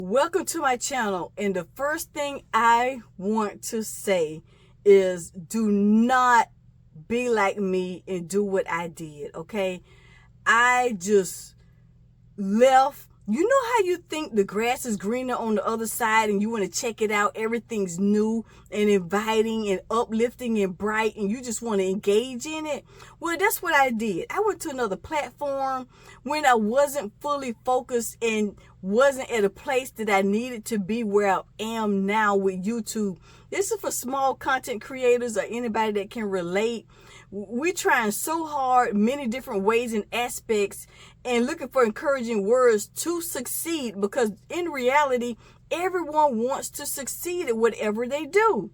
Welcome to my channel, and the first thing I want to say is do not be like me and do what I did, okay? I just left. You know how you think the grass is greener on the other side and you want to check it out, everything's new and inviting and uplifting and bright and you just want to engage in it? Well, that's what I did. I went to another platform when I wasn't fully focused and wasn't at a place that I needed to be where I am now with YouTube. This is for small content creators or anybody that can relate. We're trying so hard, many different ways and aspects, and looking for encouraging words to succeed, because in reality, everyone wants to succeed at whatever they do.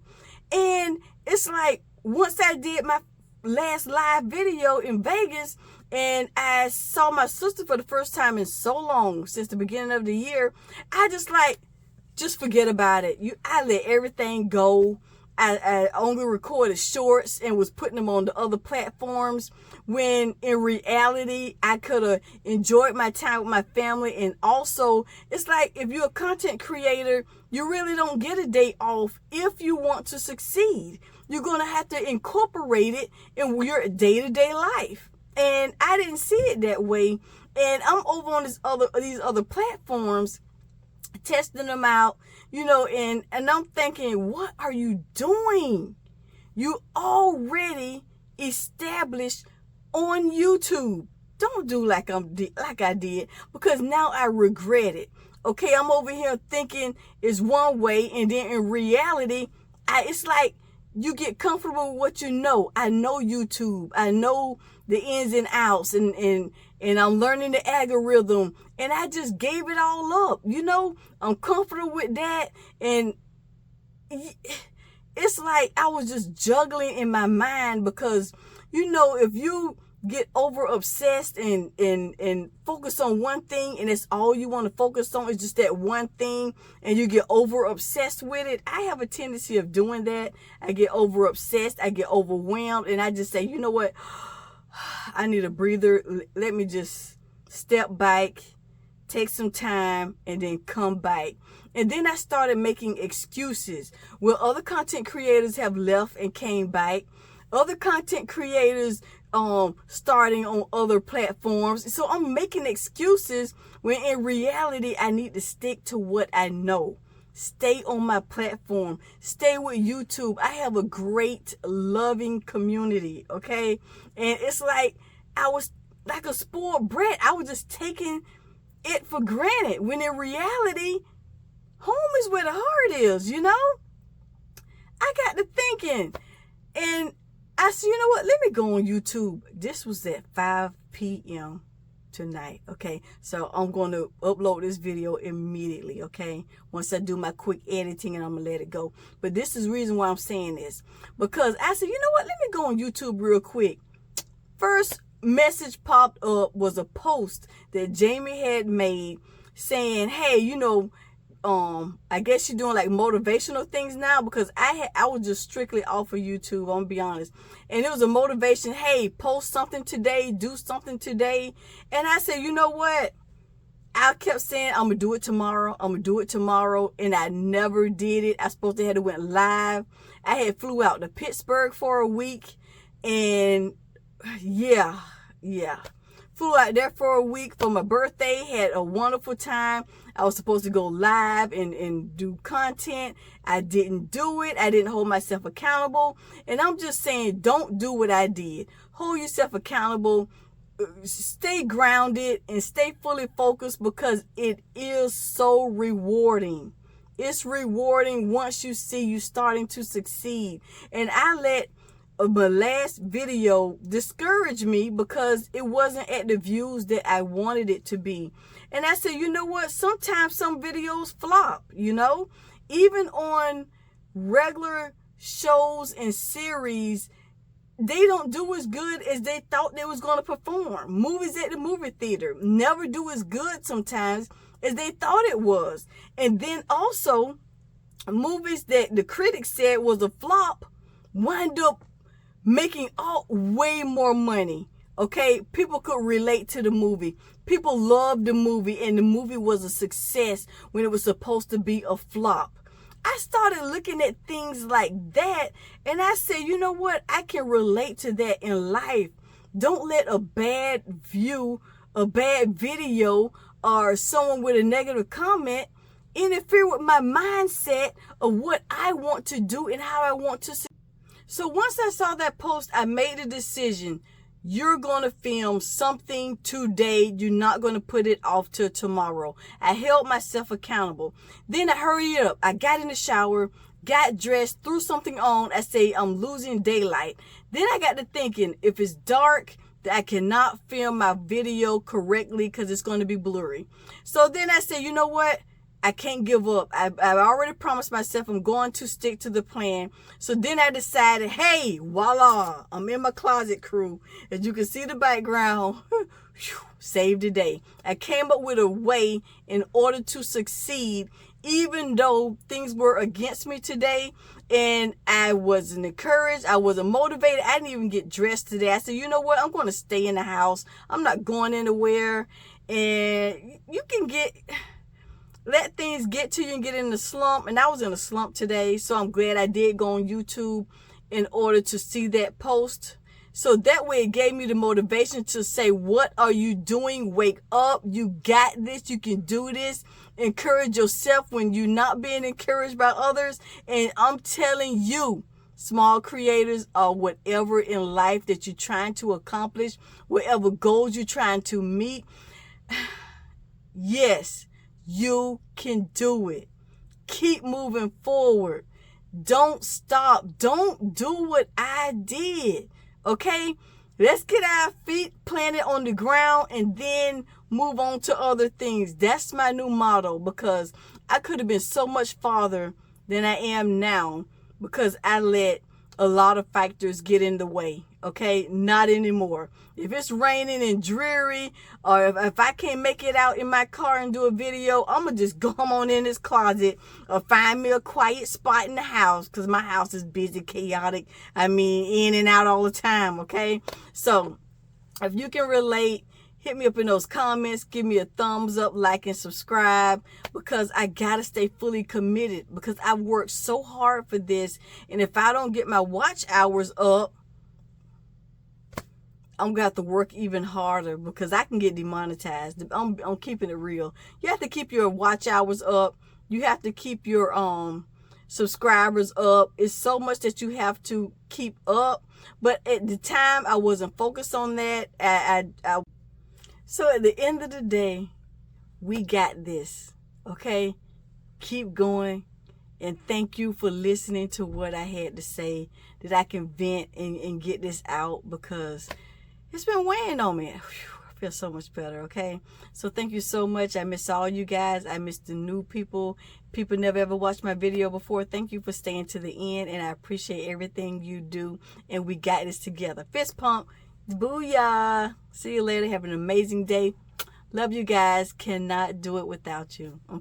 And it's like, once I did my last live video in Vegas and I saw my sister for the first time in so long, since the beginning of the year, I just forget about it. I let everything go. I only recorded shorts and was putting them on the other platforms, when in reality I could have enjoyed my time with my family. And also, it's like, if you're a content creator, you really don't get a day off. If you want to succeed, you're going to have to incorporate it in your day-to-day life. And I didn't see it that way. And I'm over on these other platforms, testing them out, and I'm thinking, what are you doing? You already established on YouTube. Don't do like I did, because now I regret it. Okay, I'm over here thinking it's one way, and then in reality, it's like you get comfortable with what you know. I know YouTube. I know the ins and outs, and I'm learning the algorithm, and I just gave it all up. I'm comfortable with that, and it's like I was just juggling in my mind, because if you get over obsessed and focus on one thing, and it's all you want to focus on is just that one thing, and you get over obsessed with it. I have a tendency of doing that. I get over obsessed, I get overwhelmed, and I just say, you know what, I need a breather. Let me just step back, take some time, and then come back. And then I started making excuses. Well, other content creators have left and came back. Other content creators starting on other platforms. So I'm making excuses when in reality I need to stick to what I know. Stay on my platform. Stay with YouTube. I have a great, loving community, okay? And it's like I was like a spoiled brat. I was just taking it for granted, when in reality, home is where the heart is, I got to thinking, and I said, you know what, let me go on YouTube. This was at 5 p.m. tonight, okay? So I'm going to upload this video immediately, okay? Once I do my quick editing, and I'm going to let it go. But this is the reason why I'm saying this, because I said, you know what, let me go on YouTube real quick. First message popped up was a post that Jamie had made saying, hey, I guess you're doing like motivational things now, because I was just strictly off of YouTube, I'm gonna be honest. And it was a motivation, hey, post something today, do something today. And I said, you know what? I kept saying, I'm gonna do it tomorrow, and I never did it. I supposed to have went live. I had flew out to Pittsburgh for a week, and yeah. Flew out there for a week for my birthday, had a wonderful time. I was supposed to go live and do content. I didn't do it. I didn't hold myself accountable. And I'm just saying, don't do what I did. Hold yourself accountable. Stay grounded and stay fully focused, because it is so rewarding. It's rewarding once you see you starting to succeed. And I let my last video discouraged me because it wasn't at the views that I wanted it to be. And I said, you know what? Sometimes some videos flop, even on regular shows and series, they don't do as good as they thought they was going to perform. Movies at the movie theater never do as good sometimes as they thought it was. And then also, movies that the critics said was a flop wind up making way more money Okay, people could relate to the movie. People loved the movie, and the movie was a success when it was supposed to be a flop. I started looking at things like that, and I said, you know what? I can relate to that in life. Don't let a bad view, a bad video, or someone with a negative comment interfere with my mindset of what I want to do and how I want to. So once I saw that post, I made a decision. You're going to film something today. You're not going to put it off till tomorrow. I held myself accountable. Then I hurried up. I got in the shower, got dressed, threw something on. I say I'm losing daylight. Then I got to thinking, if it's dark, I cannot film my video correctly because it's going to be blurry. So then I said, you know what? I can't give up. I already promised myself I'm going to stick to the plan. So then I decided, hey, voila, I'm in my closet, crew. As you can see the background, save the day. I came up with a way in order to succeed, even though things were against me today and I wasn't encouraged. I wasn't motivated. I didn't even get dressed today. I said, you know what? I'm going to stay in the house. I'm not going anywhere. And you can let things get to you and get in the slump. And I was in a slump today, so I'm glad I did go on YouTube in order to see that post. So that way it gave me the motivation to say, what are you doing? Wake up. You got this. You can do this. Encourage yourself when you're not being encouraged by others. And I'm telling you, small creators, or whatever in life that you're trying to accomplish, whatever goals you're trying to meet, yes, you can do it. Keep moving forward. Don't stop. Don't do what I did. Okay? Let's get our feet planted on the ground and then move on to other things. That's my new motto, because I could have been so much farther than I am now because I let a lot of factors get in the way. Okay, not anymore. If it's raining and dreary, or if I can't make it out in my car and do a video, I'm going to just go on in this closet or find me a quiet spot in the house, because my house is busy, chaotic. I mean, in and out all the time, okay? So if you can relate, hit me up in those comments. Give me a thumbs up, like, and subscribe, because I got to stay fully committed, because I've worked so hard for this. And if I don't get my watch hours up, I'm going to have to work even harder, because I can get demonetized. I'm keeping it real. You have to keep your watch hours up. You have to keep your subscribers up. It's so much that you have to keep up. But at the time, I wasn't focused on that. So at the end of the day, we got this. Okay? Keep going. And thank you for listening to what I had to say, that I can vent and get this out, because it's been weighing on me. Whew, I feel so much better, okay? So thank you so much. I miss all you guys. I miss the new people. People never ever watched my video before. Thank you for staying to the end, and I appreciate everything you do. And we got this together. Fist pump. Booyah. See you later. Have an amazing day. Love you guys. Cannot do it without you.